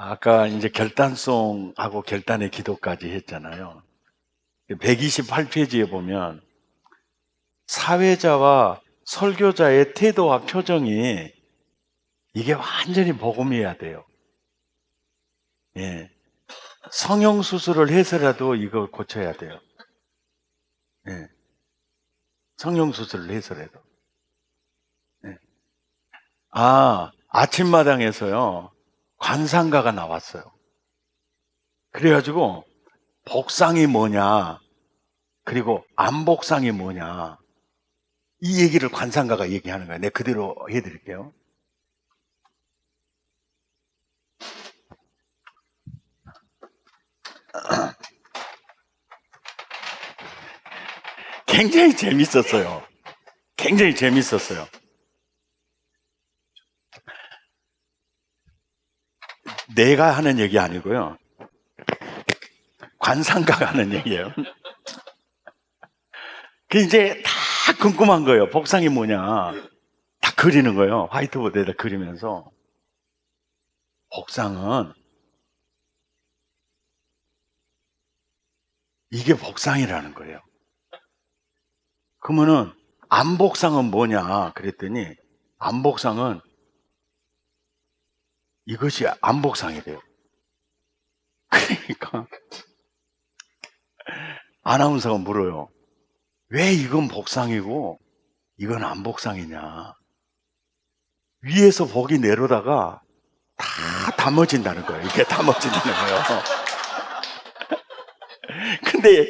아까 이제 결단송하고 결단의 기도까지 했잖아요. 128페이지에 보면 사회자와 설교자의 태도와 표정이 이게 완전히 복음이어야 돼요. 예. 성형수술을 해서라도 이걸 고쳐야 돼요. 예. 성형수술을 해서라도. 예. 아침마당에서요, 관상가가 나왔어요. 그래가지고, 복상이 뭐냐, 그리고 안복상이 뭐냐, 이 얘기를 관상가가 얘기하는 거예요. 내가 그대로 해드릴게요. 굉장히 재밌었어요. 굉장히 재밌었어요. 내가 하는 얘기 아니고요. 관상가가 하는 얘기예요. 그 이제 다 궁금한 거예요. 복상이 뭐냐. 다 그리는 거예요. 화이트보드에다 그리면서. 복상은 이게 복상이라는 거예요. 그러면은 안복상은 뭐냐 그랬더니 안복상은 이것이 안복상이래요. 그러니까 아나운서가 물어요. 왜 이건 복상이고 이건 안복상이냐. 위에서 복이 내려다가 다 담아진다는 거예요. 이게 담아진다는 거예요. 근데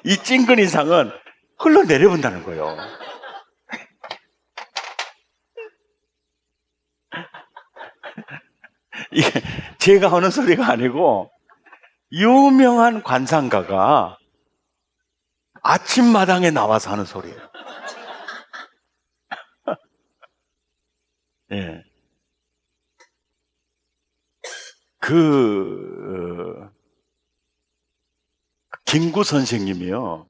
이 찡그리상은 흘러내려본다는 거예요. 이게 제가 하는 소리가 아니고 유명한 관상가가 아침마당에 나와서 하는 소리예요. 예. 김구 선생님이요.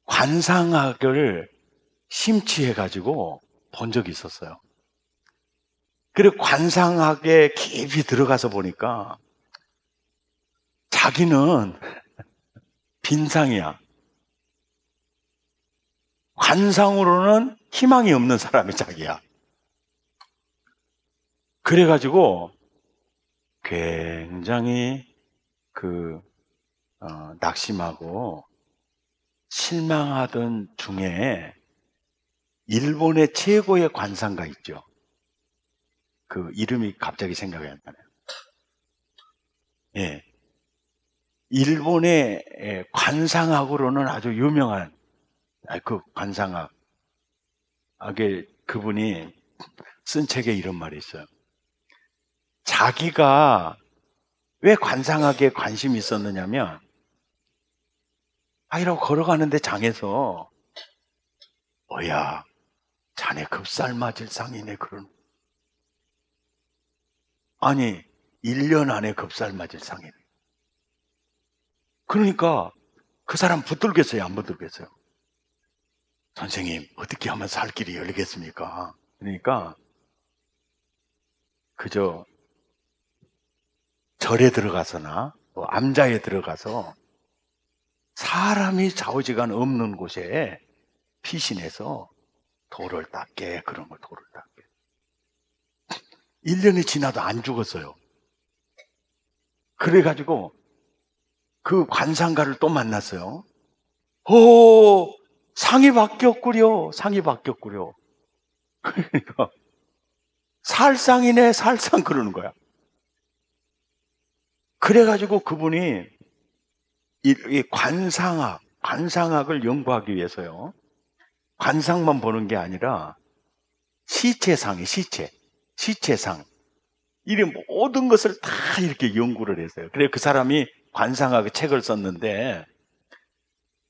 관상학을 심취해가지고 본 적이 있었어요. 그리고 관상학에 깊이 들어가서 보니까 자기는 빈상이야. 관상으로는 희망이 없는 사람이 자기야. 그래가지고 굉장히 낙심하고 실망하던 중에 일본의 최고의 관상가 있죠. 그 이름이 갑자기 생각이 안 나네요. 예. 일본의 관상학으로는 아주 유명한 그 관상학. 그분이 쓴 책에 이런 말이 있어요. 자기가 왜 관상학에 관심이 있었느냐면 이러고 걸어가는데 장에서 뭐야 자네 급살 맞을 상이네 그런. 아니 1년 안에 급살 맞을 상이네. 그러니까 그 사람 붙들겠어요 안 붙들겠어요? 선생님 어떻게 하면 살 길이 열리겠습니까? 그러니까 그저 절에 들어가서나 암자에 들어가서 사람이 좌우지간 없는 곳에 피신해서 돌을 닦게 그런 걸 돌을 닦게. 1년이 지나도 안 죽었어요. 그래가지고 그 관상가를 또 만났어요. 상이 바뀌었구려. 상이 바뀌었구려. 그러니까 살상이네 살상 그러는 거야. 그래가지고 그분이 이 관상학을 연구하기 위해서요. 관상만 보는 게 아니라 시체상이 시체상 이런 모든 것을 다 이렇게 연구를 했어요. 그래서 그 사람이 관상학의 책을 썼는데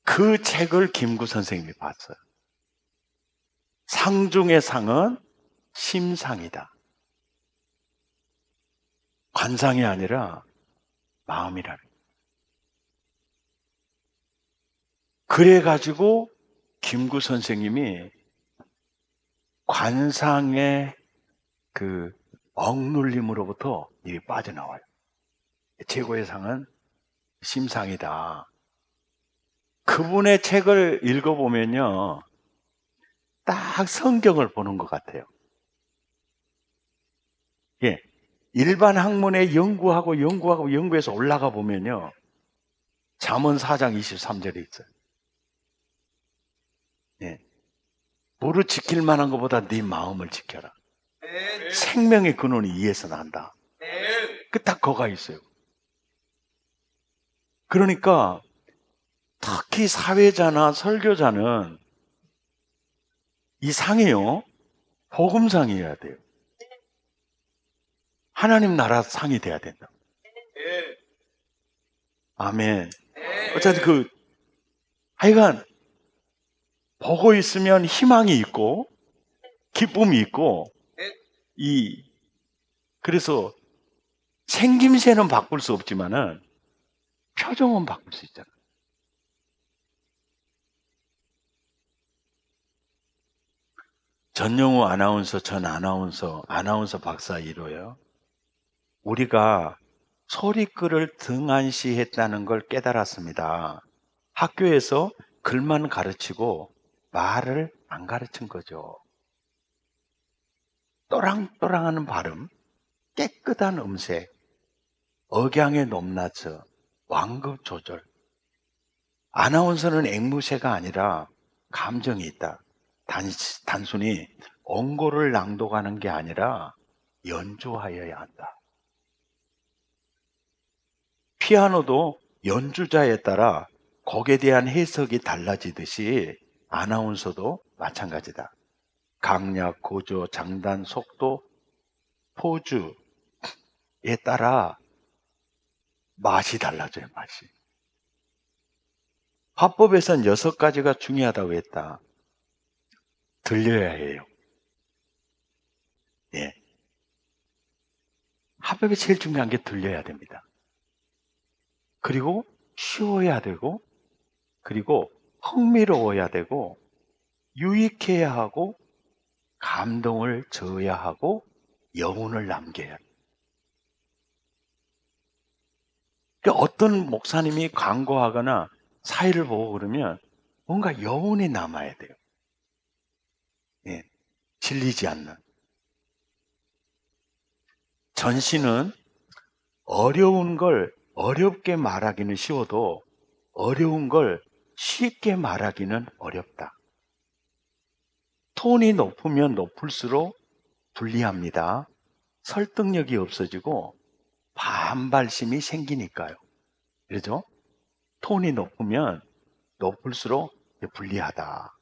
그 책을 김구 선생님이 봤어요. 상 중의 상은 심상이다. 관상이 아니라 마음이라는 거예요. 그래가지고 김구 선생님이 관상의 억눌림으로부터 일이 빠져나와요. 최고의 상은 심상이다. 그분의 책을 읽어보면요, 딱 성경을 보는 것 같아요. 예, 일반 학문에 연구해서 올라가 보면요, 잠언 4장 23절에 있어요. 예, 무릇 지킬 만한 것보다 네 마음을 지켜라. 생명의 근원이 이에서 난다. 딱 거가 있어요. 그러니까 특히 사회자나 설교자는 이 상이요, 복음상이어야 돼요. 하나님 나라 상이 돼야 된다. 아멘. 어쨌든 하여간 보고 있으면 희망이 있고 기쁨이 있고, 그래서 생김새는 바꿀 수 없지만은 표정은 바꿀 수 있잖아요. 전용우 아나운서, 전 아나운서 박사 1호요. 우리가 소리글을 등한시했다는 걸 깨달았습니다. 학교에서 글만 가르치고 말을 안 가르친 거죠. 또랑또랑하는 발음, 깨끗한 음색, 억양의 높낮음, 완급 조절. 아나운서는 앵무새가 아니라 감정이 있다. 단순히 원고를 낭독하는 게 아니라 연주하여야 한다. 피아노도 연주자에 따라 곡에 대한 해석이 달라지듯이 아나운서도 마찬가지다. 강약, 고조, 장단, 속도, 포즈에 따라 맛이 달라져요, 맛이. 화법에선 6가지가 중요하다고 했다. 들려야 해요. 예. 화법에 제일 중요한 게 들려야 됩니다. 그리고 쉬워야 되고, 그리고 흥미로워야 되고, 유익해야 하고, 감동을 줘야 하고, 여운을 남겨야 해요. 그러니까 어떤 목사님이 광고하거나 사회를 보고 그러면 뭔가 여운이 남아야 돼요. 예, 질리지 않는. 전시는 어려운 걸 어렵게 말하기는 쉬워도 어려운 걸 쉽게 말하기는 어렵다. 톤이 높으면 높을수록 불리합니다. 설득력이 없어지고 반발심이 생기니까요. 그렇죠? 톤이 높으면 높을수록 불리하다.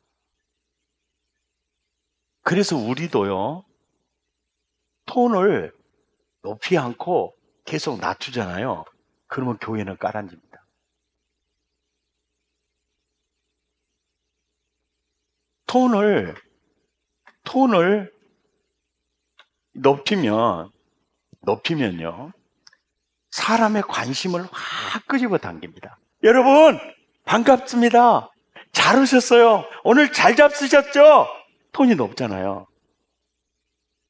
그래서 우리도요, 톤을 높이 않고 계속 낮추잖아요. 그러면 교회는 까라앉습니다. 톤을 높이면요, 사람의 관심을 확 끄집어 당깁니다. 여러분, 반갑습니다. 잘 오셨어요. 오늘 잘 잡수셨죠? 톤이 높잖아요.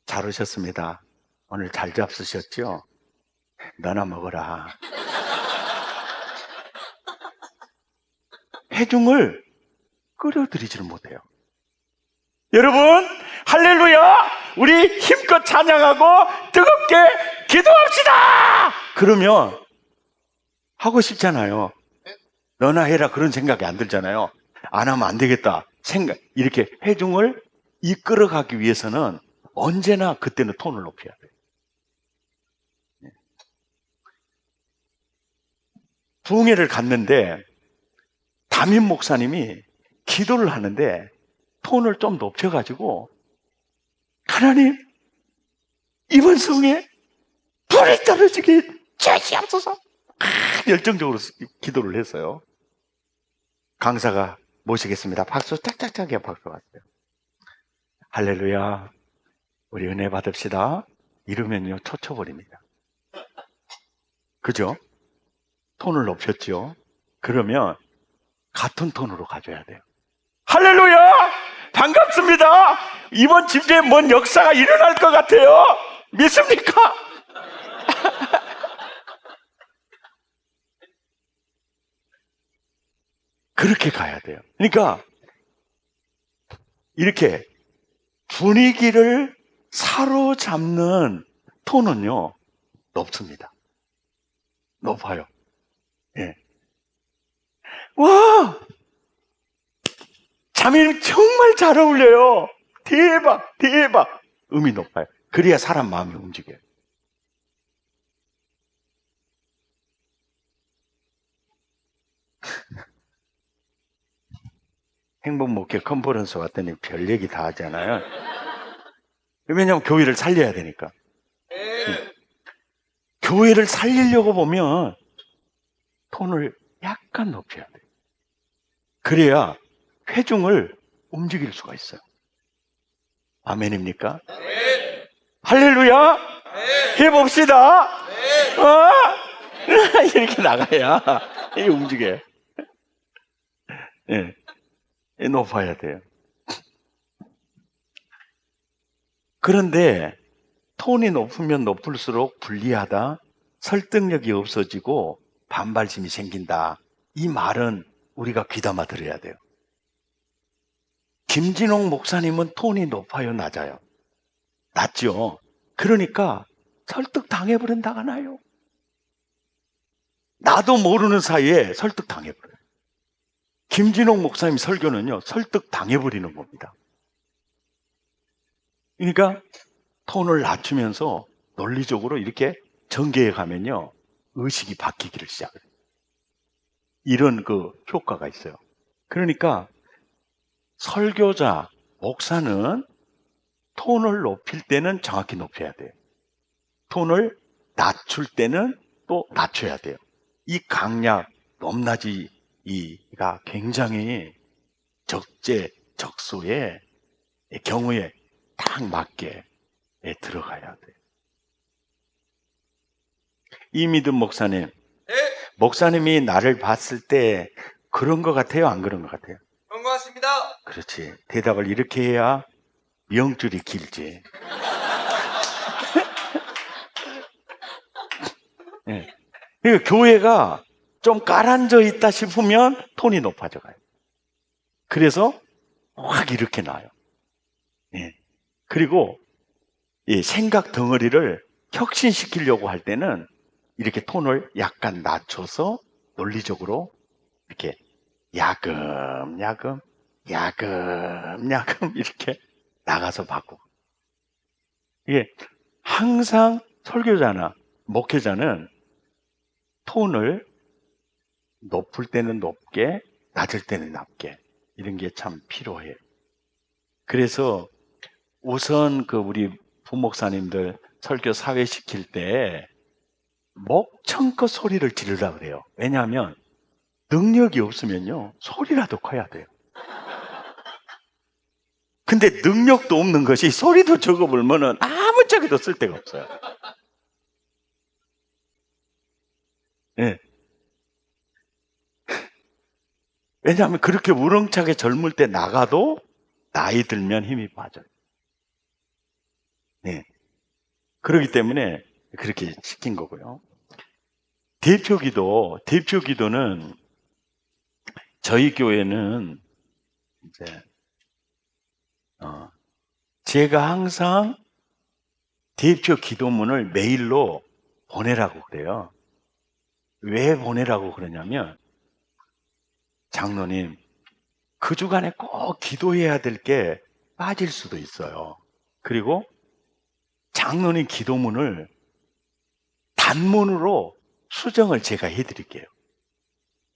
잘 오셨습니다. 오늘 잘 잡수셨죠? 너나 먹어라. 회중을 끌어들이지를 못해요. 여러분, 할렐루야! 우리 힘껏 찬양하고 뜨겁게 기도합시다! 그러면 하고 싶잖아요. 너나 해라 그런 생각이 안 들잖아요. 안 하면 안 되겠다. 이렇게 회중을 이끌어가기 위해서는 언제나 그때는 톤을 높여야 돼요. 부흥회를 갔는데 담임 목사님이 기도를 하는데 톤을 좀 높여가지고, 하나님, 이번 성에 불이 떨어지게 주시옵소서, 열정적으로 기도를 했어요. 강사가 모시겠습니다. 박수 짝짝짝하게 박수 왔어요. 할렐루야, 우리 은혜 받읍시다. 이러면요 초쳐버립니다. 그죠? 톤을 높였죠. 그러면 같은 톤으로 가져야 돼요. 할렐루야! 반갑습니다. 이번 집회에 뭔 역사가 일어날 것 같아요. 믿습니까? 그렇게 가야 돼요. 그러니까 이렇게 분위기를 사로잡는 톤은요, 높습니다. 높아요. 예. 와! 자매님 정말 잘 어울려요. 대박, 대박. 음이 높아요. 그래야 사람 마음이 움직여요. 행복목회 컨퍼런스 왔더니 별 얘기 다 하잖아요. 왜냐하면 교회를 살려야 되니까. 교회를 살리려고 보면 톤을 약간 높여야 돼요. 그래야 회중을 움직일 수가 있어요. 아멘입니까? 아멘. 할렐루야. 네. 해봅시다. 네. 이렇게 나가야 이게 움직여요. 네. 높아야 돼요. 그런데 톤이 높으면 높을수록 불리하다, 설득력이 없어지고 반발심이 생긴다. 이 말은 우리가 귀담아 들어야 돼요. 김진홍 목사님은 톤이 높아요, 낮아요? 낮죠. 그러니까 설득 당해버린다가 나요. 나도 모르는 사이에 설득 당해버려요. 김진홍 목사님 설교는요, 설득 당해버리는 겁니다. 그러니까 톤을 낮추면서 논리적으로 이렇게 전개해 가면요, 의식이 바뀌기를 시작해요. 이런 그 효과가 있어요. 그러니까 설교자, 목사는 톤을 높일 때는 정확히 높여야 돼요. 톤을 낮출 때는 또 낮춰야 돼요. 이 강약, 높낮이가 굉장히 적재적소의 경우에 딱 맞게 들어가야 돼요. 이미든 목사님, 네, 목사님이 나를 봤을 때 그런 것 같아요? 안 그런 것 같아요? 그런 것 같습니다. 그렇지. 대답을 이렇게 해야 명줄이 길지. 네. 그러니까 교회가 좀 가라앉아 있다 싶으면 톤이 높아져 가요. 그래서 확 이렇게 나요. 네. 그리고 이 생각 덩어리를 혁신시키려고 할 때는 이렇게 톤을 약간 낮춰서 논리적으로 이렇게 야금야금 이렇게 나가서 바꾸고. 이게 항상 설교자나 목회자는 톤을 높을 때는 높게, 낮을 때는 낮게, 이런 게 참 필요해요. 그래서 우선 우리 부목사님들 설교 사회시킬 때 목청껏 소리를 지르라 그래요. 왜냐하면 능력이 없으면요, 소리라도 커야 돼요. 근데 능력도 없는 것이 소리도 적어보면은 아무짝에도 쓸데가 없어요. 네. 왜냐하면 그렇게 우렁차게 젊을 때 나가도 나이 들면 힘이 빠져요. 네. 그렇기 때문에 그렇게 시킨 거고요. 대표기도는 저희 교회는 이제 제가 항상 대표 기도문을 메일로 보내라고 그래요. 왜 보내라고 그러냐면, 장로님, 그 주간에 꼭 기도해야 될 게 빠질 수도 있어요. 그리고 장로님 기도문을 단문으로 수정을 제가 해드릴게요.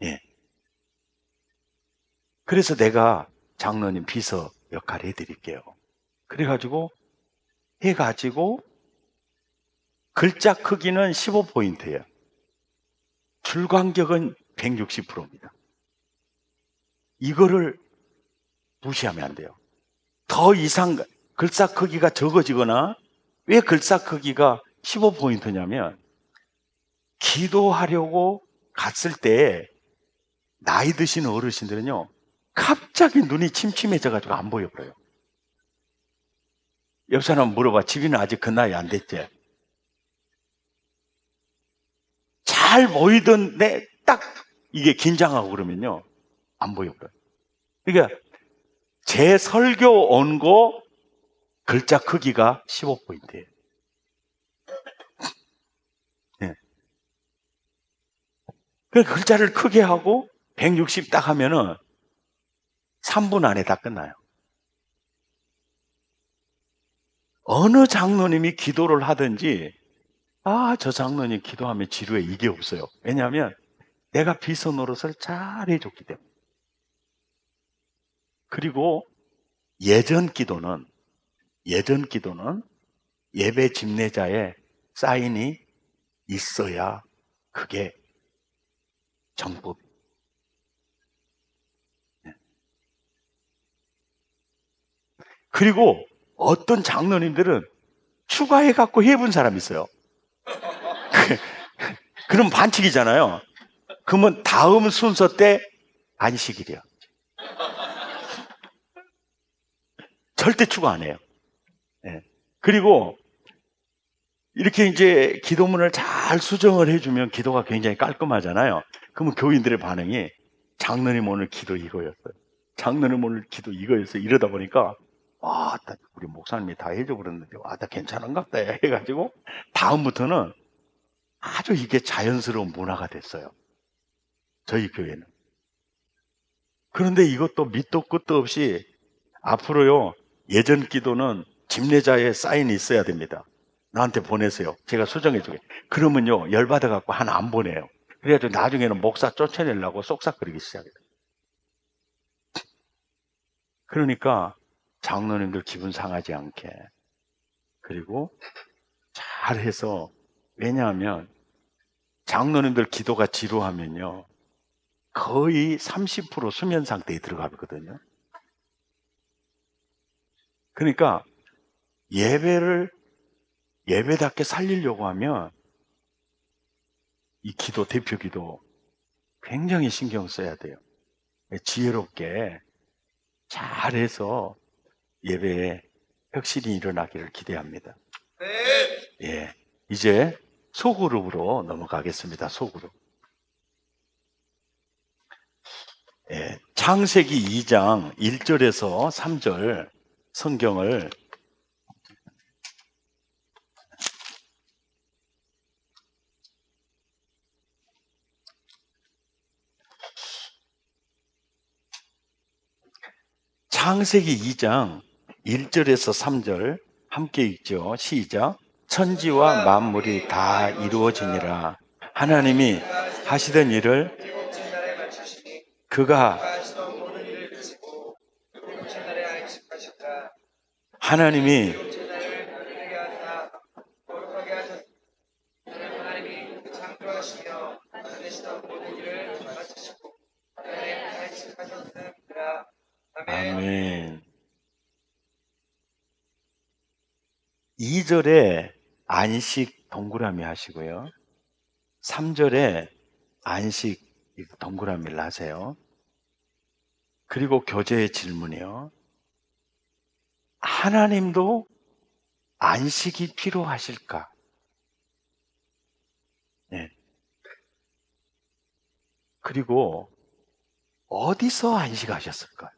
예. 그래서 내가 장로님 비서 역할을 해드릴게요. 그래가지고 글자 크기는 15포인트예요. 줄 간격은 160%입니다. 이거를 무시하면 안 돼요. 더 이상 글자 크기가 적어지거나, 왜 글자 크기가 15포인트냐면, 기도하려고 갔을 때 나이 드신 어르신들은요, 갑자기 눈이 침침해져가지고 안 보여버려요. 옆 사람 물어봐. 집이는 아직 그 나이 안 됐지? 잘 보이던데 딱 이게 긴장하고 그러면요. 안 보여버려요. 그러니까 제 설교 원고 글자 크기가 15포인트예요. 네. 그 글자를 크게 하고 160 딱 하면은 3분 안에 다 끝나요. 어느 장로님이 기도를 하든지 저 장로님 기도하면 지루해 이게 없어요. 왜냐하면 내가 비서 노릇을 잘 해줬기 때문에. 그리고 예전 기도는 예배 집례자의 사인이 있어야 그게 정법. 그리고 어떤 장로님들은 추가해 갖고 해본 사람이 있어요. 그럼 반칙이잖아요. 그러면 다음 순서 때 안식일이야. 절대 추가 안 해요. 네. 그리고 이렇게 이제 기도문을 잘 수정을 해주면 기도가 굉장히 깔끔하잖아요. 그러면 교인들의 반응이 장로님 오늘 기도 이거였어요. 장로님 오늘 기도 이거였어요. 이러다 보니까 우리 목사님이 다 해줘 그랬는데 나 괜찮은가 보다 해가지고 다음부터는 아주 이게 자연스러운 문화가 됐어요. 저희 교회는. 그런데 이것도 밑도 끝도 없이 앞으로요. 예전 기도는 집례자의 사인이 있어야 됩니다. 나한테 보내세요. 제가 수정해주게. 그러면요, 열받아갖고 하나 안 보내요. 그래가지고 나중에는 목사 쫓아내려고 쏙싹거리기 시작해요. 그러니까 장로님들 기분 상하지 않게. 그리고 잘해서, 왜냐하면 장로님들 기도가 지루하면요, 거의 30% 수면 상태에 들어가거든요. 그러니까 예배를 예배답게 살리려고 하면 이 기도, 대표 기도 굉장히 신경 써야 돼요. 지혜롭게 잘해서 예배에 혁신이 일어나기를 기대합니다. 네. 예. 이제 소그룹으로 넘어가겠습니다. 소그룹. 예. 창세기 2장 1절에서 3절 성경을 창세기 2장 1절에서 3절 함께 읽죠. 시작. 천지와 만물이 다 이루어지니라. 하나님이 하시던 일을 그가 하나님이 아멘. 2절에 안식 동그라미 하시고요. 3절에 안식 동그라미를 하세요. 그리고 교재의 질문이요. 하나님도 안식이 필요하실까? 네. 그리고 어디서 안식하셨을까요?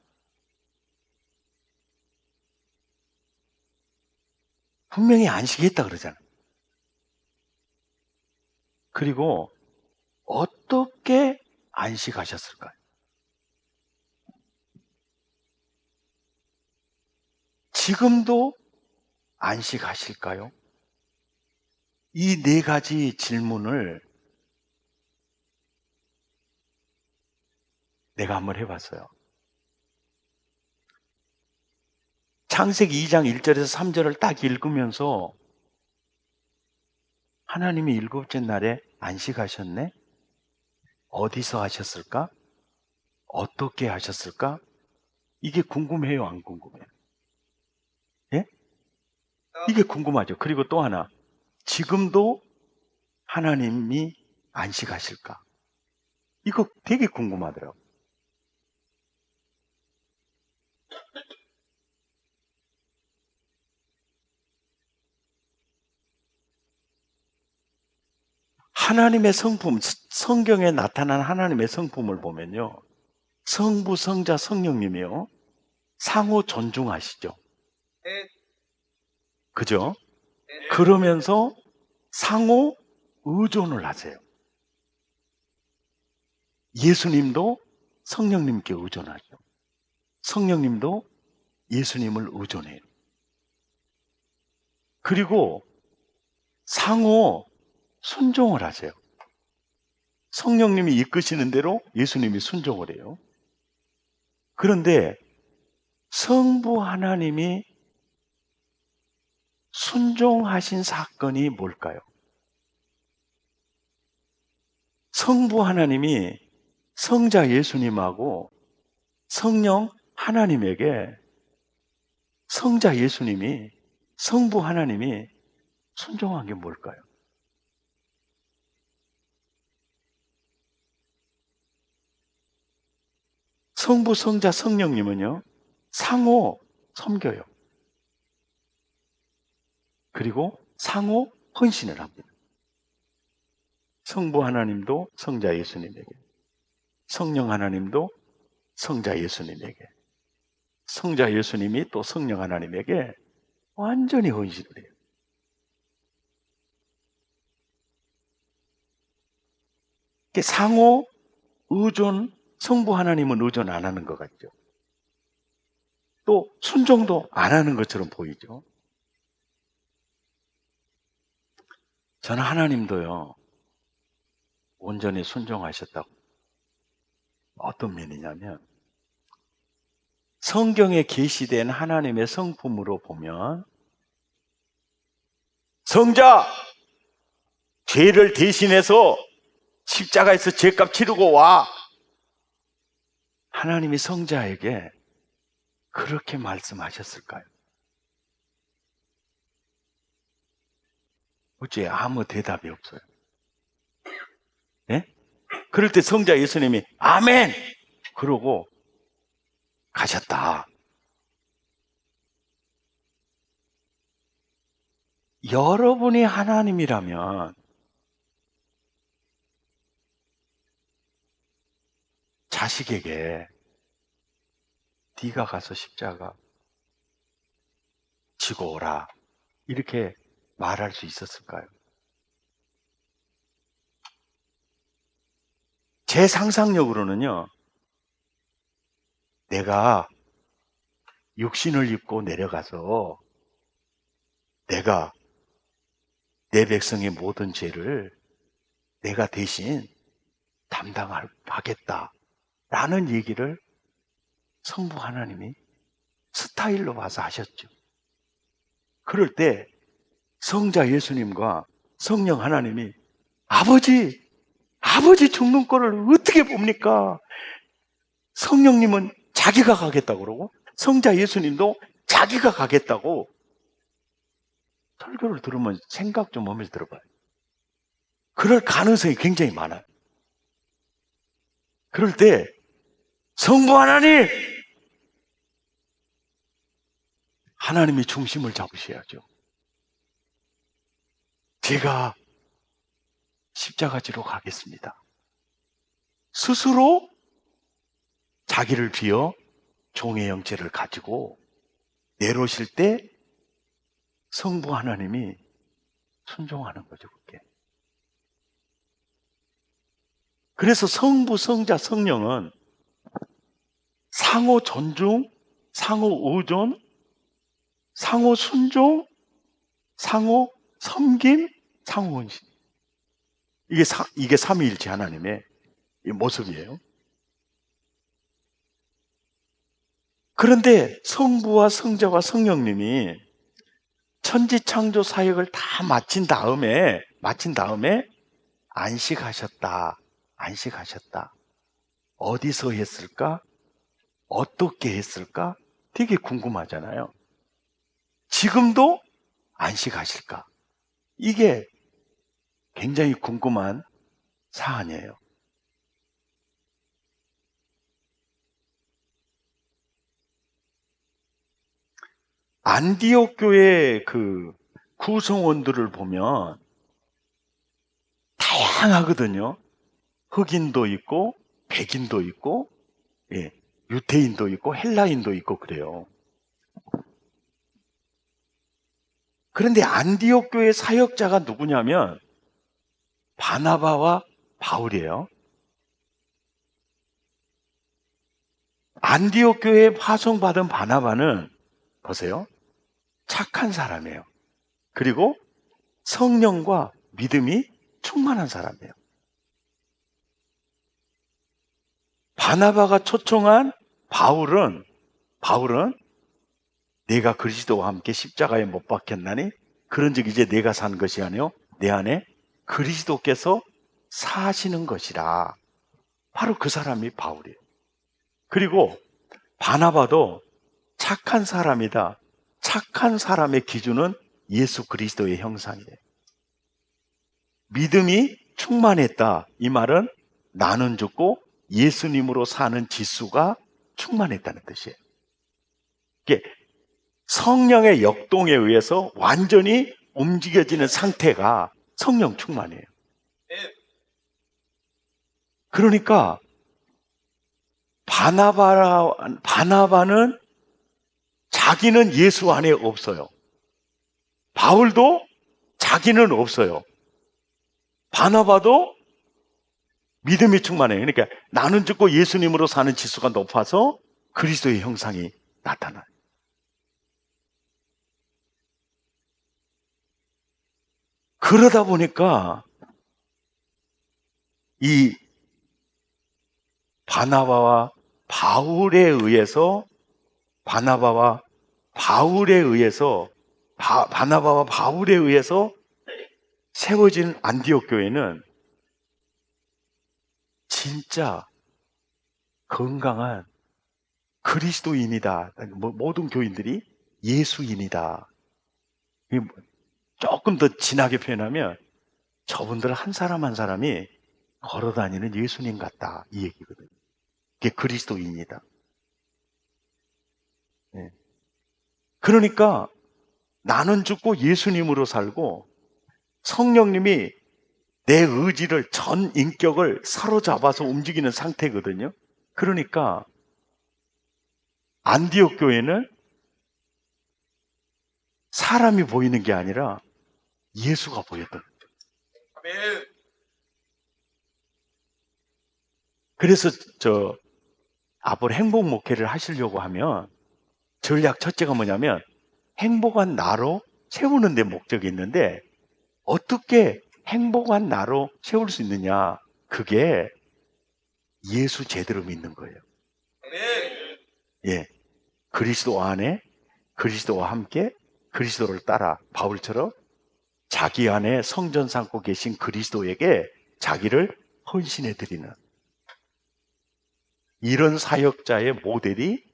분명히 안식했다 그러잖아요. 그리고 어떻게 안식하셨을까요? 지금도 안식하실까요? 이 네 가지 질문을 내가 한번 해봤어요. 창세기 2장 1절에서 3절을 딱 읽으면서 하나님이 일곱째 날에 안식하셨네? 어디서 하셨을까? 어떻게 하셨을까? 이게 궁금해요, 안 궁금해요? 예? 이게 궁금하죠. 그리고 또 하나, 지금도 하나님이 안식하실까? 이거 되게 궁금하더라고요. 하나님의 성품, 성경에 나타난 하나님의 성품을 보면요, 성부, 성자, 성령님이요, 상호 존중하시죠. 그죠? 그러면서 상호 의존을 하세요. 예수님도 성령님께 의존하죠. 성령님도 예수님을 의존해요. 그리고 상호 순종을 하세요. 성령님이 이끄시는 대로 예수님이 순종을 해요. 그런데 성부 하나님이 순종하신 사건이 뭘까요? 성부 하나님이 성자 예수님하고 성령 하나님에게 성자 예수님이, 성부 하나님이 순종한 게 뭘까요? 성부, 성자, 성령님은요, 상호 섬겨요. 그리고 상호 헌신을 합니다. 성부 하나님도 성자 예수님에게, 성령 하나님도 성자 예수님에게, 성자 예수님이 또 성령 하나님에게 완전히 헌신을 해요. 상호 의존, 성부 하나님은 의존 안 하는 것 같죠. 또 순종도 안 하는 것처럼 보이죠. 저는 하나님도요, 온전히 순종하셨다고. 어떤 면이냐면, 성경에 계시된 하나님의 성품으로 보면, 성자! 죄를 대신해서 십자가에서 죄값 치르고 와! 하나님이 성자에게 그렇게 말씀하셨을까요? 어째 아무 대답이 없어요. 예? 그럴 때 성자 예수님이 아멘! 그러고 가셨다. 여러분이 하나님이라면 자식에게 네가 가서 십자가 지고 오라 이렇게 말할 수 있었을까요? 제 상상력으로는요, 내가 육신을 입고 내려가서 내가 내 백성의 모든 죄를 내가 대신 담당하겠다라는 얘기를 성부 하나님이 스타일로 봐서 하셨죠. 그럴 때 성자 예수님과 성령 하나님이 아버지 죽는 꼴을 어떻게 봅니까? 성령님은 자기가 가겠다고 그러고 성자 예수님도 자기가 가겠다고. 설교를 들으면 생각 좀 하면서 들어봐요. 그럴 가능성이 굉장히 많아요. 그럴 때 성부 하나님! 하나님이 중심을 잡으셔야죠. 제가 십자가 지러 가겠습니다. 스스로 자기를 비워 종의 형체를 가지고 내려오실 때 성부 하나님이 순종하는 거죠, 그게. 그래서 성부, 성자, 성령은 상호 존중, 상호 의존, 상호 순종, 상호 섬김, 상호 헌신. 이게 삼위일체 하나님의 모습이에요. 그런데 성부와 성자와 성령님이 천지창조 사역을 다 마친 다음에 안식하셨다. 어디서 했을까? 어떻게 했을까? 되게 궁금하잖아요. 지금도 안식하실까? 이게 굉장히 궁금한 사안이에요. 안디옥 교회 그 구성원들을 보면 다양하거든요. 흑인도 있고 백인도 있고 유대인도 있고 헬라인도 있고 그래요. 그런데 안디옥 교회 사역자가 누구냐면 바나바와 바울이에요. 안디옥 교회에 파송받은 바나바는 보세요. 착한 사람이에요. 그리고 성령과 믿음이 충만한 사람이에요. 바나바가 초청한 바울은 내가 그리스도와 함께 십자가에 못 박혔나니 그런즉 이제 내가 산 것이 아니요 내 안에 그리스도께서 사시는 것이라. 바로 그 사람이 바울이에요. 그리고 바나바도 착한 사람이다. 착한 사람의 기준은 예수 그리스도의 형상이에요. 믿음이 충만했다. 이 말은 나는 죽고 예수님으로 사는 지수가 충만했다는 뜻이에요. 이게 성령의 역동에 의해서 완전히 움직여지는 상태가 성령 충만이에요. 그러니까 바나바는 자기는 예수 안에 없어요. 바울도 자기는 없어요. 바나바도 믿음이 충만해요. 그러니까 나는 죽고 예수님으로 사는 지수가 높아서 그리스도의 형상이 나타나요. 그러다 보니까 이 바나바와 바울에 의해서 세워진 안디옥 교회는 진짜 건강한 그리스도인이다. 모든 교인들이 예수인이다. 조금 더 진하게 표현하면 저분들 한 사람 한 사람이 걸어다니는 예수님 같다. 이 얘기거든요. 그게 그리스도인이다. 그러니까 나는 죽고 예수님으로 살고 성령님이 내 의지를, 전 인격을 사로잡아서 움직이는 상태거든요. 그러니까 안디옥 교회는 사람이 보이는 게 아니라 예수가 보였던 거예요. 그래서 앞으로 행복 목회를 하시려고 하면 전략 첫째가 뭐냐면 행복한 나로 세우는 데 목적이 있는데 어떻게 행복한 나로 세울 수 있느냐? 그게 예수 제대로 믿는 거예요. 그리스도 안에 그리스도와 함께 그리스도를 따라 바울처럼 자기 안에 성전 삼고 계신 그리스도에게 자기를 헌신해 드리는 이런 사역자의 모델이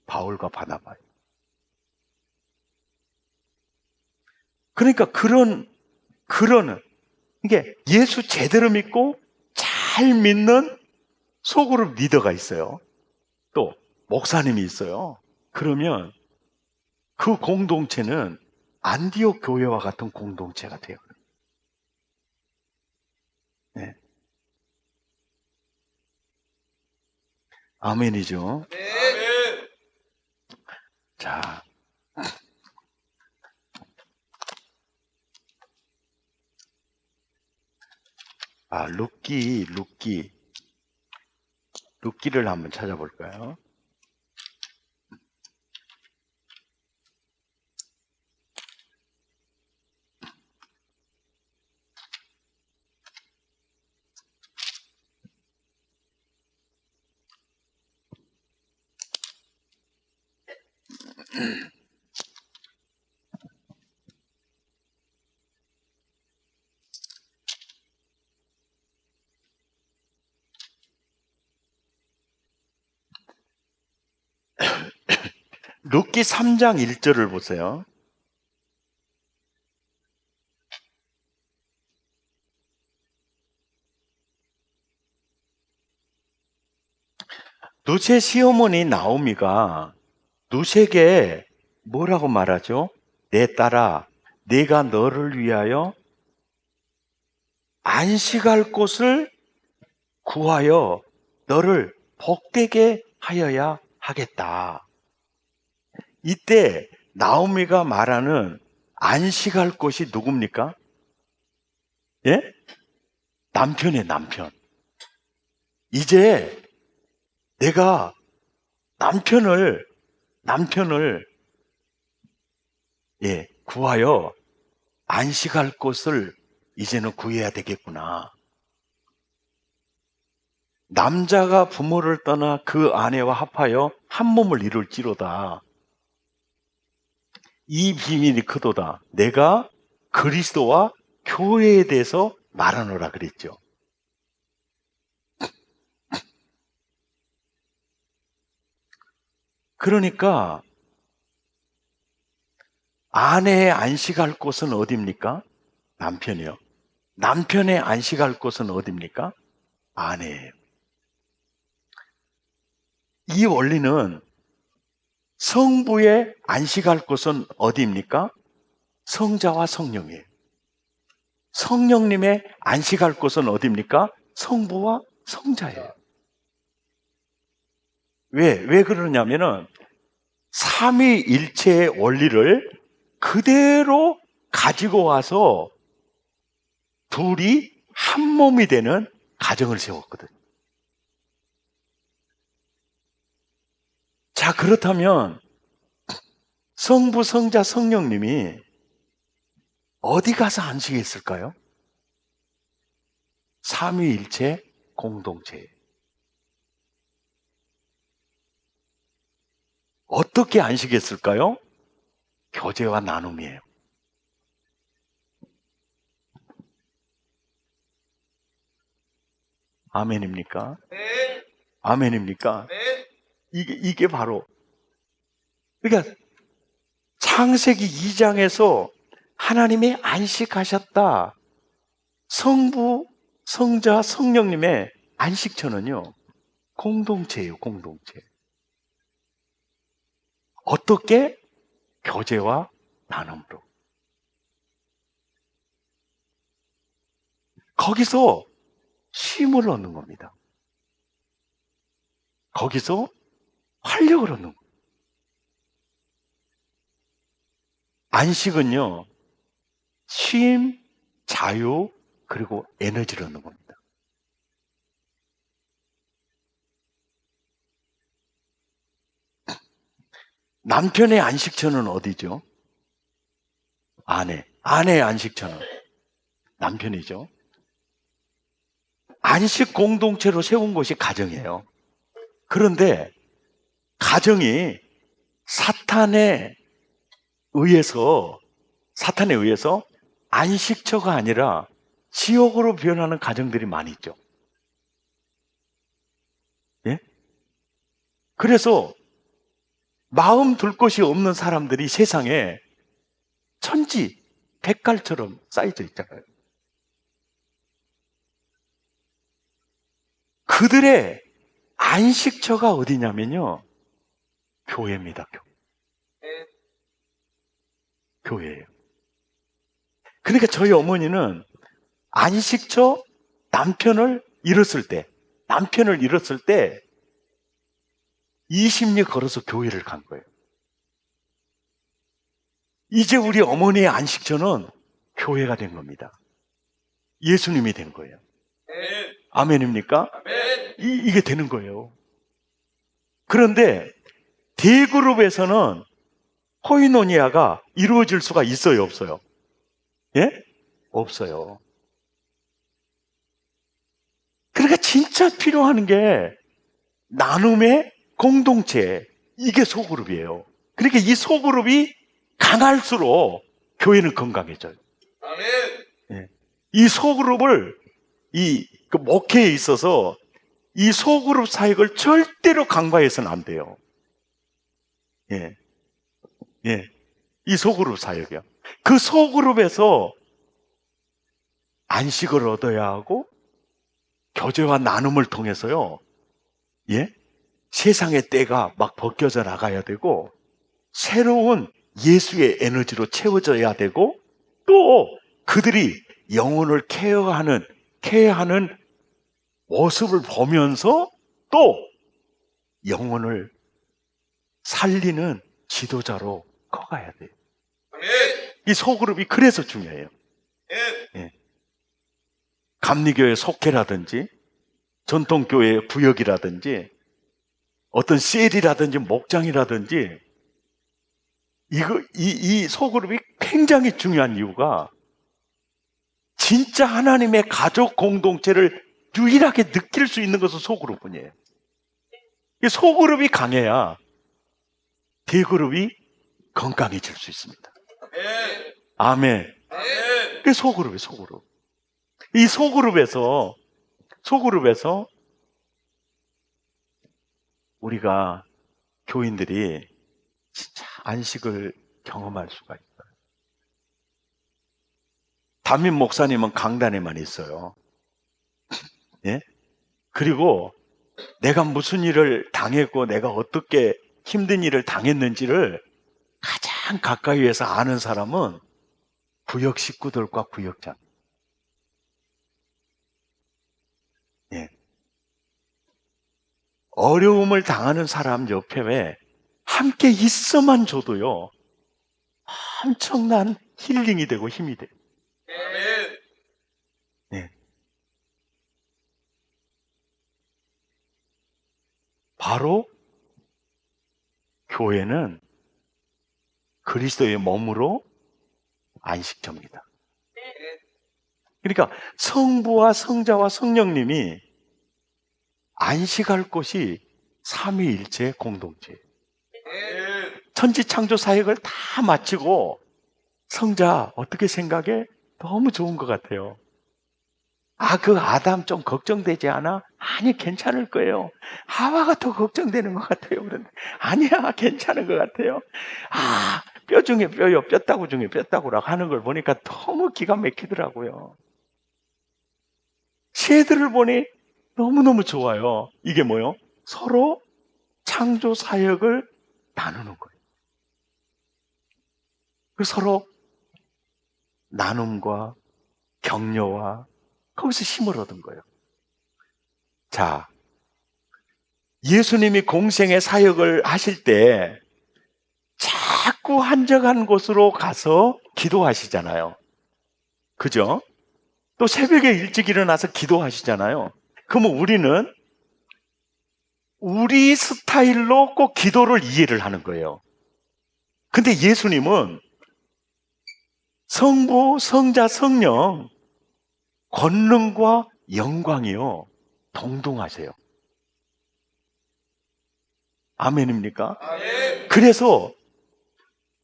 바울과 바나바예요. 그러니까 이게 예수 제대로 믿고 잘 믿는 소그룹 리더가 있어요. 또 목사님이 있어요. 그러면 그 공동체는 안디옥 교회와 같은 공동체가 돼요. 네. 아멘이죠. 네. 자, 룻기를 한번 찾아볼까요? 룻기 3장 1절을 보세요. 룻의 시어머니 나오미가 룻에게 뭐라고 말하죠? 내 딸아, 내가 너를 위하여 안식할 곳을 구하여 너를 복되게 하여야 하겠다. 이때 나오미가 말하는 안식할 곳이 누굽니까? 예? 남편의 남편. 이제 내가 남편을 구하여 안식할 곳을 이제는 구해야 되겠구나. 남자가 부모를 떠나 그 아내와 합하여 한 몸을 이룰지로다. 이 비밀이 크도다. 내가 그리스도와 교회에 대해서 말하노라 그랬죠. 그러니까 아내의 안식할 곳은 어디입니까? 남편이요. 남편의 안식할 곳은 어디입니까? 아내예요. 이 원리는 성부의 안식할 곳은 어디입니까? 성자와 성령이에요. 성령님의 안식할 곳은 어디입니까? 성부와 성자예요. 왜 그러냐면은 삼위일체의 원리를 그대로 가지고 와서 둘이 한 몸이 되는 가정을 세웠거든요. 자, 그렇다면 성부, 성자, 성령님이 어디 가서 안식했을까요? 삼위일체 공동체. 어떻게 안식했을까요? 교제와 나눔이에요. 아멘입니까? 네. 아멘입니까? 네. 이게 바로, 그러니까 창세기 2장에서 하나님이 안식하셨다. 성부, 성자, 성령님의 안식처는요, 공동체예요, 공동체. 어떻게? 교제와 나눔으로. 거기서 쉼을 얻는 겁니다. 거기서 활력을 얻는 겁니다. 안식은요, 쉼, 자유, 그리고 에너지를 얻는 겁니다. 남편의 안식처는 어디죠? 아내의 안식처는 남편이죠. 안식 공동체로 세운 것이 가정이에요. 그런데 가정이 사탄에 의해서 안식처가 아니라 지옥으로 변하는 가정들이 많이 있죠. 예? 그래서 마음 둘 곳이 없는 사람들이 세상에 천지, 백갈처럼 쌓여져 있잖아요. 그들의 안식처가 어디냐면요, 교회입니다. 교회예요. 그러니까 저희 어머니는 안식처 남편을 잃었을 때 20리 걸어서 교회를 간 거예요. 이제 우리 어머니의 안식처는 교회가 된 겁니다. 예수님이 된 거예요. 아멘입니까? 이게 되는 거예요. 그런데 대그룹에서는 코이노니아가 이루어질 수가 있어요, 없어요? 예? 없어요. 그러니까 진짜 필요한 게 나눔의 공동체, 이게 소그룹이에요. 그러니까 이 소그룹이 강할수록 교회는 건강해져요. 아멘. 예. 이 소그룹을 그 목회에 있어서 이 소그룹 사역을 절대로 간과해서는 안 돼요. 예. 이 소그룹 사역이요. 그 소그룹에서 안식을 얻어야 하고 교제와 나눔을 통해서요. 예? 세상의 때가 막 벗겨져 나가야 되고 새로운 예수의 에너지로 채워져야 되고 또 그들이 영혼을 케어하는 목회하는 모습을 보면서 또 영혼을 살리는 지도자로 커가야 돼요. 이 소그룹이 그래서 중요해요. 예. 감리교회 속회라든지 전통교회 구역이라든지 어떤 셀이라든지 목장이라든지 이 소그룹이 굉장히 중요한 이유가 진짜 하나님의 가족 공동체를 유일하게 느낄 수 있는 것은 소그룹뿐이에요. 이 소그룹이 강해야 대그룹이 건강해질 수 있습니다. 아멘. 그 소그룹이에요, 소그룹. 이 소그룹에서 우리가 교인들이 진짜 안식을 경험할 수가 있어요. 담임 목사님은 강단에만 있어요. 예? 그리고 내가 무슨 일을 당했고 내가 어떻게 힘든 일을 당했는지를 가장 가까이에서 아는 사람은 구역 식구들과 구역장. 예. 어려움을 당하는 사람 옆에 왜 함께 있어만 줘도요, 엄청난 힐링이 되고 힘이 돼요. 예. 바로 교회는 그리스도의 몸으로 안식처입니다. 그러니까 성부와 성자와 성령님이 안식할 곳이 삼위일체 공동체예요. 천지창조 사역을 다 마치고 성자 어떻게 생각해? 너무 좋은 것 같아요. 그 아담 좀 걱정되지 않아? 아니, 괜찮을 거예요. 하와가 더 걱정되는 것 같아요. 그런데 아니야, 괜찮은 것 같아요. 뼈 중에 뼈요, 뼈다구 중에 뼈다구라고 하는 걸 보니까 너무 기가 막히더라고요. 새들을 보니 너무너무 좋아요. 이게 뭐요? 서로 창조 사역을 나누는 거예요. 서로 나눔과 격려와 거기서 힘을 얻은 거예요. 자, 예수님이 공생의 사역을 하실 때 자꾸 한적한 곳으로 가서 기도하시잖아요. 그죠? 또 새벽에 일찍 일어나서 기도하시잖아요. 그러면 우리는 우리 스타일로 꼭 기도를 이해를 하는 거예요. 근데 예수님은 성부, 성자, 성령 권능과 영광이요 동등하세요. 아멘입니까? 아멘. 그래서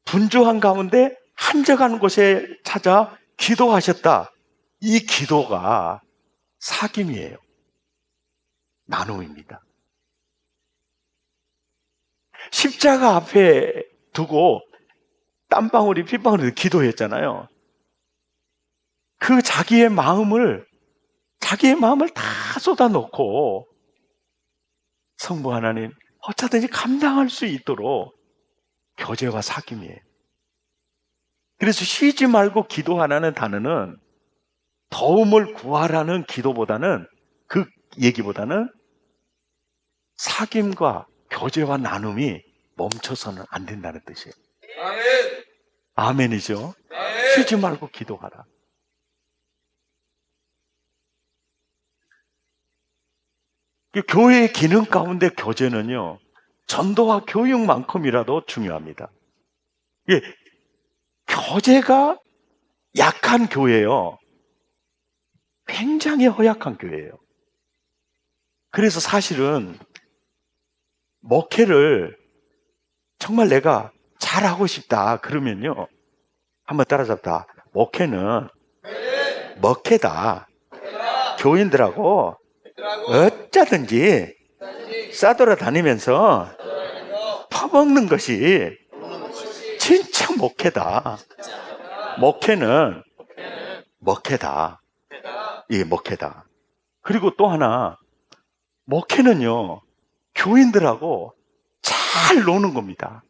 분주한 가운데 한적한 곳에 찾아 기도하셨다. 이 기도가 사귐이에요. 나눔입니다. 십자가 앞에 두고 땀방울이 핏방울이 기도했잖아요. 그 자기의 마음을 다 쏟아놓고 성부 하나님 어쩌든지 감당할 수 있도록 교제와 사귐이에요. 그래서 쉬지 말고 기도하라는 단어는 도움을 구하라는 기도보다는 그 얘기보다는 사귐과 교제와 나눔이 멈춰서는 안 된다는 뜻이에요. 아멘. 아멘이죠. 아멘. 쉬지 말고 기도하라. 교회의 기능 가운데 교제는요, 전도와 교육만큼이라도 중요합니다. 교제가 약한 교회예요. 굉장히 허약한 교회예요. 그래서 사실은 목회를 정말 내가 잘하고 싶다 그러면요, 한번 따라잡다. 목회는 먹회다. 교인들하고 어쩌든지 싸돌아다니면서 퍼먹는 것이 진짜 목회다. 목회는 먹회다. 이게 목회다. 그리고 또 하나, 목회는요, 교인들하고 잘 노는 겁니다.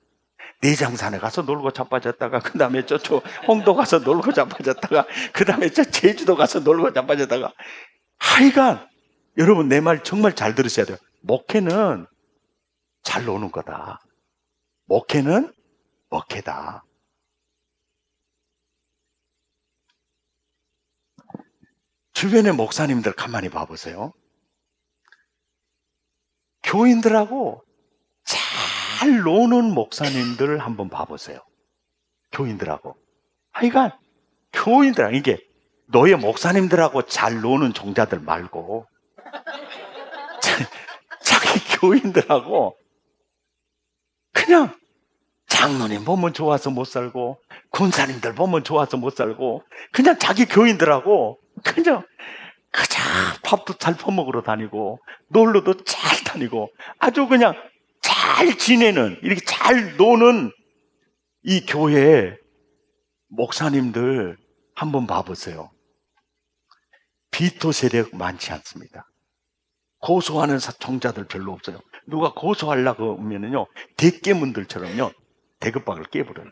내장산에 가서 놀고 자빠졌다가, 그 다음에 저쪽 홍도 가서 놀고 자빠졌다가, 그 다음에 저 제주도 가서 놀고 자빠졌다가, 하여간 여러분 내 말 정말 잘 들으셔야 돼요. 목회는 잘 노는 거다. 목회는 먹회다. 주변의 목사님들 가만히 봐보세요. 교인들하고 잘 노는 목사님들 한번 봐보세요. 교인들하고. 하여간 교인들하고, 이게 너의 목사님들하고 잘 노는 종자들 말고 자기 교인들하고 그냥 장로님 보면 좋아서 못 살고 군사님들 보면 좋아서 못 살고 그냥 자기 교인들하고 그냥 밥도 잘 퍼먹으러 다니고 놀러도 잘 다니고 아주 그냥 잘 지내는, 이렇게 잘 노는 이 교회 목사님들 한번 봐보세요. 비토 세력 많지 않습니다. 고소하는 종자들 별로 없어요. 누가 고소하려고 하면요, 대깨문들처럼요, 대급박을 깨버려요.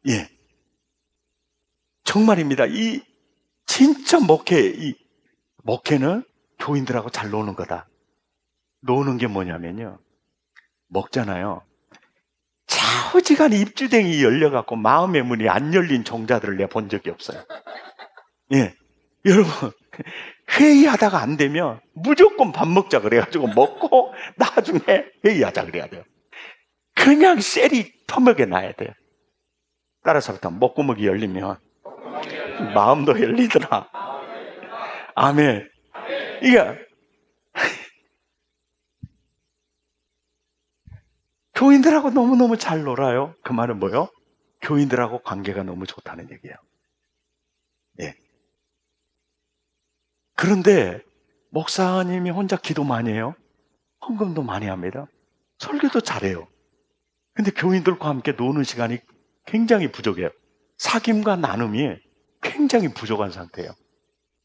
예. 정말입니다. 이 진짜 목회는 교인들하고 잘 노는 거다. 노는 게 뭐냐면요, 먹잖아요. 좌우지간에 입주댕이 열려갖고 마음의 문이 안 열린 종자들을 내가 본 적이 없어요. 예. 여러분, 회의하다가 안 되면 무조건 밥 먹자 그래가지고 먹고 나중에 회의하자 그래야 돼요. 그냥 셀이 퍼먹여 놔야 돼요. 따라서부터 목구멍이 열리면 마음도 열리더라. 아멘. 이게 교인들하고 너무너무 잘 놀아요. 그 말은 뭐요? 교인들하고 관계가 너무 좋다는 얘기예요. 예. 그런데 목사님이 혼자 기도 많이 해요. 헌금도 많이 합니다. 설교도 잘해요. 근데 교인들과 함께 노는 시간이 굉장히 부족해요. 사귐과 나눔이 굉장히 부족한 상태예요.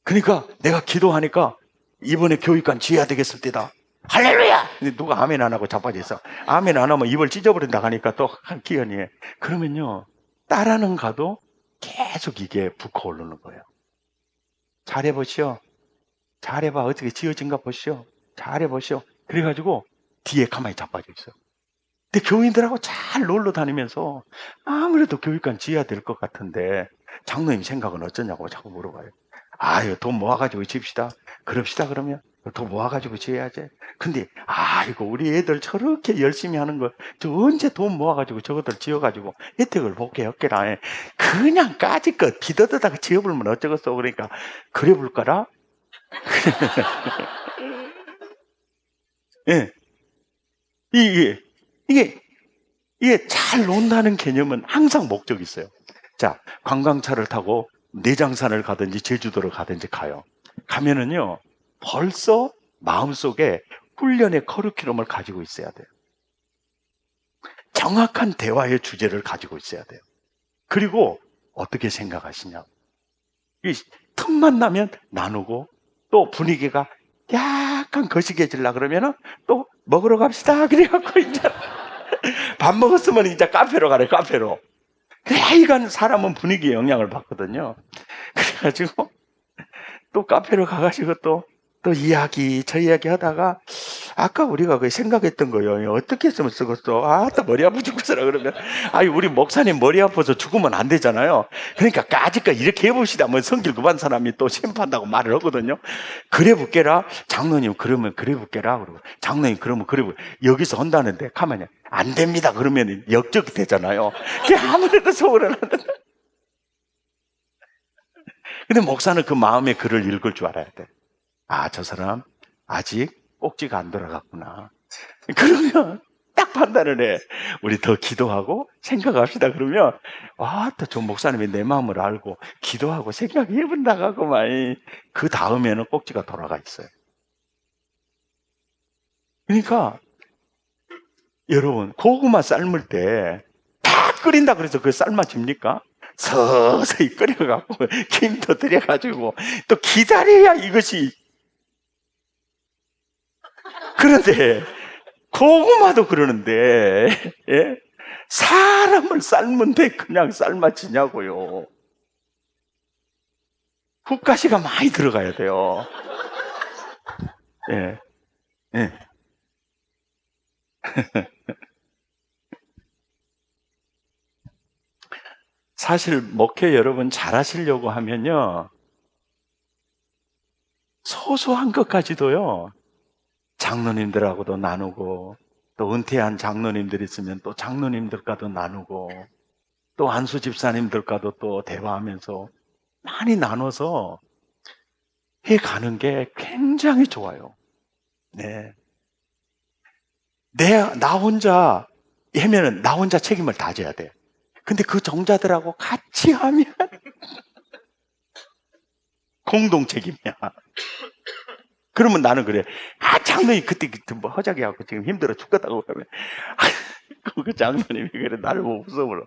그러니까 내가 기도하니까 이번에 교육관 지어야 되겠을 때다. 할렐루야! 근데 누가 아멘 안 하고 자빠져 있어. 아멘 안 하면 입을 찢어버린다 하니까 또 한 기연이에요. 그러면요, 따라는 가도 계속 이게 부커오르는 거예요. 잘해보시오. 잘해봐. 어떻게 지어진가 보시오. 잘해보시오. 그래가지고 뒤에 가만히 자빠져 있어요. 근데 교인들하고 잘 놀러 다니면서 아무래도 교육관 지어야 될 것 같은데 장로님 생각은 어쩌냐고 자꾸 물어봐요. 아유, 돈 모아가지고 지읍시다. 그럽시다. 그러면 돈 모아가지고 지어야지. 근데 아이고, 우리 애들 저렇게 열심히 하는 거 저 언제 돈 모아가지고 저것들 지어가지고 혜택을 볼게 없게라. 그냥 까짓것 비더더다가 지어보면 어쩌겠어. 그러니까 그래 볼까라. 예. 이게 잘 논다는 개념은 항상 목적이 있어요. 자, 관광차를 타고 내장산을 가든지 제주도를 가든지 가요. 가면은요, 벌써 마음속에 훈련의 커리큘럼을 가지고 있어야 돼요. 정확한 대화의 주제를 가지고 있어야 돼요. 그리고 어떻게 생각하시냐고. 이 틈만 나면 나누고, 또 분위기가 약간 거시기해지려 그러면은 또 먹으러 갑시다. 그래갖고 이제 밥 먹었으면 이제 카페로 가래, 카페로. 그래, 하여간 사람은 분위기에 영향을 받거든요. 그래가지고 또 카페로 가가지고 또 이야기, 저 이야기 하다가 아까 우리가 그 생각했던 거요. 어떻게 했으면 쓰겠어? 아, 또 머리 아프 죽겠어라 그러면. 아니, 우리 목사님 머리 아파서 죽으면 안 되잖아요. 그러니까 까짓거 이렇게 해봅시다. 뭐 성질 급한 사람이 또 심판다고 말을 하거든요. 그래 볼게라. 장로님, 그러면 그래 볼게라. 그러고 장로님, 그러면 그래 볼게라. 여기서 한다는데 가만히 안 됩니다. 그러면 역적이 되잖아요. 그게 아무래도 속으로는. 근데 목사는 그 마음의 글을 읽을 줄 알아야 돼. 아, 저 사람 아직 꼭지가 안 들어갔구나. 그러면 딱 판단을 해. 우리 더 기도하고 생각합시다. 그러면 와, 또 저 목사님이 내 마음을 알고 기도하고 생각해본다가고만 그 다음에는 꼭지가 돌아가 있어요. 그러니까 여러분, 고구마 삶을 때 다 끓인다 그래서 그 삶아집니까? 서서히 끓여갖고 김도 들여가지고 또 기다려야 이것이. 그런데 고구마도 그러는데, 예? 사람을 삶은데 그냥 삶아지냐고요. 국가시가 많이 들어가야 돼요. 예. 예. 사실 목회 여러분 잘하시려고 하면요, 소소한 것까지도요, 장로님들하고도 나누고, 또 은퇴한 장로님들 있으면 또 장로님들과도 나누고, 또 안수 집사님들과도 또 대화하면서 많이 나눠서 해가는 게 굉장히 좋아요. 네. 나 혼자 하면은 나 혼자 책임을 다 져야 돼. 근데 그 종자들하고 같이 하면 공동 책임이야. 그러면 나는 그래. 장로님 그때 뭐 허작이 하고 지금 힘들어 죽겠다고 하면 그 장로님이 그래 나를 못 웃어버려.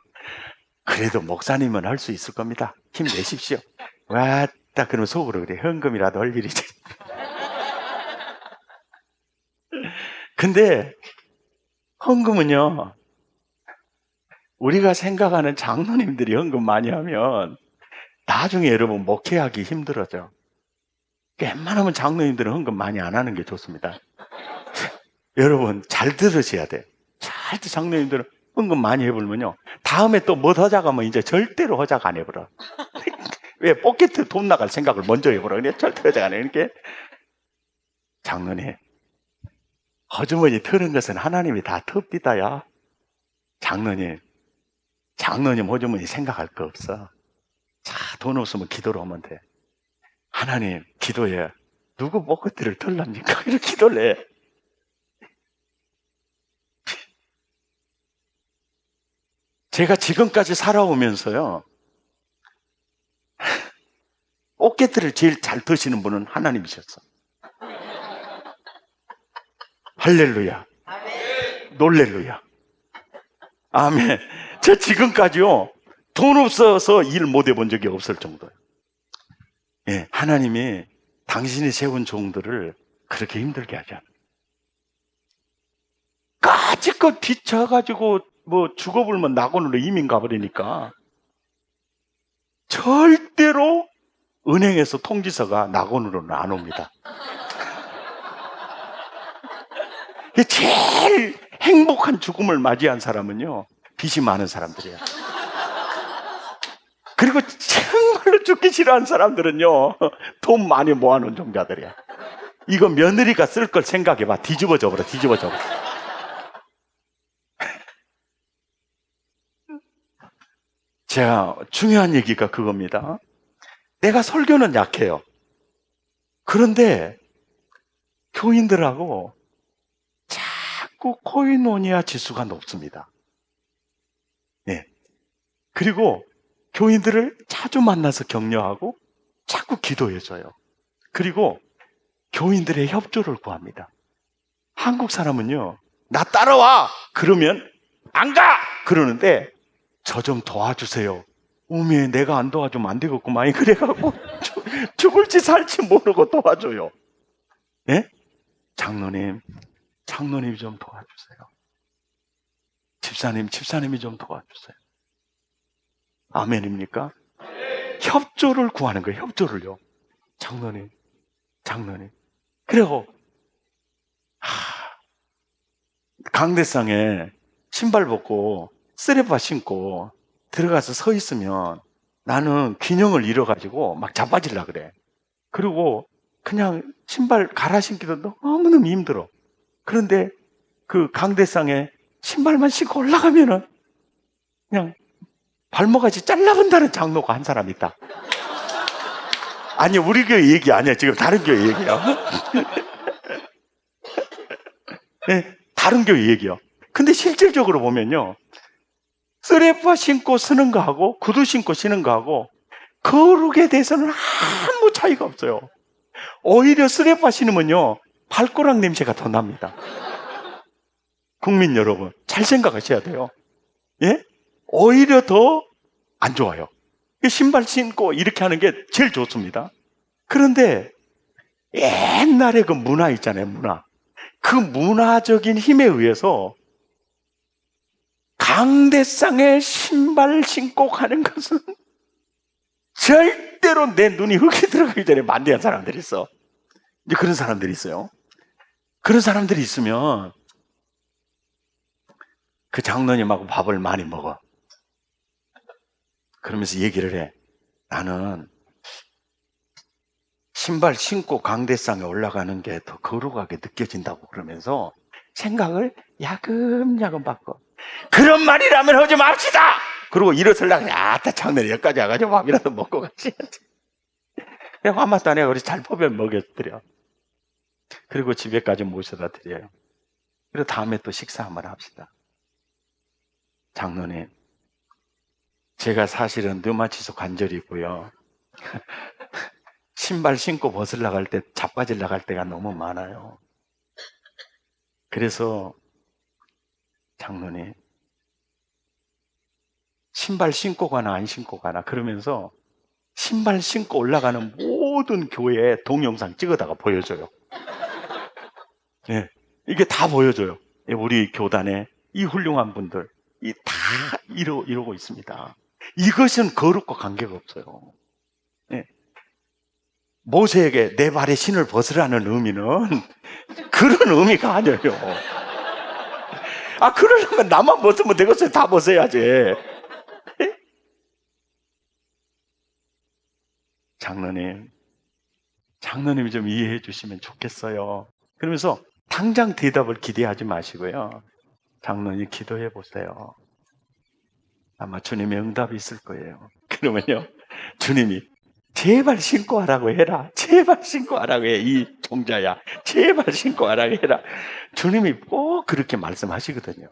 그래도 목사님은 할 수 있을 겁니다. 힘내십시오. 왔다 그러면 속으로 그래. 헌금이라도 할 일이지. 근데 헌금은요, 우리가 생각하는 장로님들이 헌금 많이 하면 나중에 여러분 목회하기 힘들어져. 웬만하면 장로님들은 헌금 많이 안 하는 게 좋습니다. 여러분 잘 들으셔야 돼. 장로님들은 헌금 많이 해보면요, 다음에 또 뭐 허작하면 이제 절대로 허작 안 해버려. 왜? 포켓 돈 나갈 생각을 먼저 해버려. 그냥 절대 허작 안 해. 이렇게 장로님, 허주머니 터는 것은 하나님이 다 텁디다야. 장로님 허주머니 생각할 거 없어. 자, 돈 없으면 기도로 하면 돼. 하나님, 기도해. 누구 포켓을 털랍니까? 이렇게 기도를 해. 제가 지금까지 살아오면서요, 포켓을 제일 잘 터시는 분은 하나님이셨어. 할렐루야. 놀렐루야. 아멘. 저 지금까지요, 돈 없어서 일 못 해본 적이 없을 정도예요. 예, 하나님이 당신이 세운 종들을 그렇게 힘들게 하지 않아요. 까짓것 뒤쳐가지고 뭐 죽어불면 낙원으로 이민 가버리니까 절대로 은행에서 통지서가 낙원으로는 안 옵니다. 제일 행복한 죽음을 맞이한 사람은요, 빚이 많은 사람들이에요. 그리고 정말로 죽기 싫어하는 사람들은요, 돈 많이 모아놓은 종자들이야. 이거 며느리가 쓸 걸 생각해봐. 뒤집어져 버려. 제가 중요한 얘기가 그겁니다. 내가 설교는 약해요. 그런데 교인들하고 자꾸 코이노니아 지수가 높습니다. 예. 그리고 교인들을 자주 만나서 격려하고 자꾸 기도해줘요. 그리고 교인들의 협조를 구합니다. 한국 사람은요, 나 따라와! 그러면 안 가! 그러는데 저 좀 도와주세요. 어메, 내가 안 도와주면 안 되겠구만. 그래갖고 죽을지 살지 모르고 도와줘요. 예? 장로님 좀 도와주세요. 집사님이 좀 도와주세요. 아멘입니까? 협조를 구하는 거예요. 협조를요. 장로님. 그리고 강대상에 신발 벗고 쓰레빠 신고 들어가서 서 있으면 나는 균형을 잃어가지고 막 자빠지려고 그래. 그리고 그냥 신발 갈아 신기도 너무너무 힘들어. 그런데 그 강대상에 신발만 신고 올라가면은 그냥 발목까지 잘라본다는 장로가 한 사람 있다. 아니, 우리 교회 얘기 아니야. 지금 다른 교회 얘기야. 네, 다른 교회 얘기요. 근데 실질적으로 보면요, 쓰레빠 신고 쓰는 거하고 구두 신고 신는 거하고 거룩에 대해서는 아무 차이가 없어요. 오히려 쓰레빠 신으면요, 발가락 냄새가 더 납니다. 국민 여러분, 잘 생각하셔야 돼요. 예? 오히려 더 안 좋아요. 신발 신고 이렇게 하는 게 제일 좋습니다. 그런데 옛날에 그 문화 있잖아요, 문화. 그 문화적인 힘에 의해서 강대상에 신발 신고 가는 것은 절대 절대로 내 눈이 흙에 들어가기 전에 만대한 사람들이 있어. 이제 그런 사람들이 있어요. 그런 사람들이 있으면 그 장로님하고 밥을 많이 먹어. 그러면서 얘기를 해. 나는 신발 신고 강대상에 올라가는 게 더 거룩하게 느껴진다고 그러면서 생각을 야금야금 바꿔. 그런 말이라면 하지 맙시다! 그리고 일어서려고, 아따, 장로님 여기까지 와가지고 밥이라도 먹고 가지. 그냥 화맛도 안 해. 우리 잘 포별 먹여드려. 그리고 집에까지 모셔다 드려요. 그리고 다음에 또 식사 한번 합시다. 장로님, 제가 사실은 류마티스 관절이 있고요. 신발 신고 벗으려고 할 때, 자빠지려고 할 때가 너무 많아요. 그래서 장로님, 신발 신고 가나 안 신고 가나 그러면서 신발 신고 올라가는 모든 교회 동영상 찍어다가 보여줘요. 네, 이게 다 보여줘요. 우리 교단에 이 훌륭한 분들 이 다 이러고 있습니다. 이것은 거룩과 관계가 없어요. 네. 모세에게 내 발에 신을 벗으라는 의미는 그런 의미가 아니에요. 아, 그러려면 나만 벗으면 되겠어요. 다 벗어야지. 장로님이 좀 이해해 주시면 좋겠어요. 그러면서 당장 대답을 기대하지 마시고요. 장로님 기도해 보세요. 아마 주님의 응답이 있을 거예요. 그러면요, 주님이 제발 신고 하라고 해라. 제발 신고 하라고 해. 이 종자야. 제발 신고 하라고 해라. 주님이 꼭 그렇게 말씀하시거든요.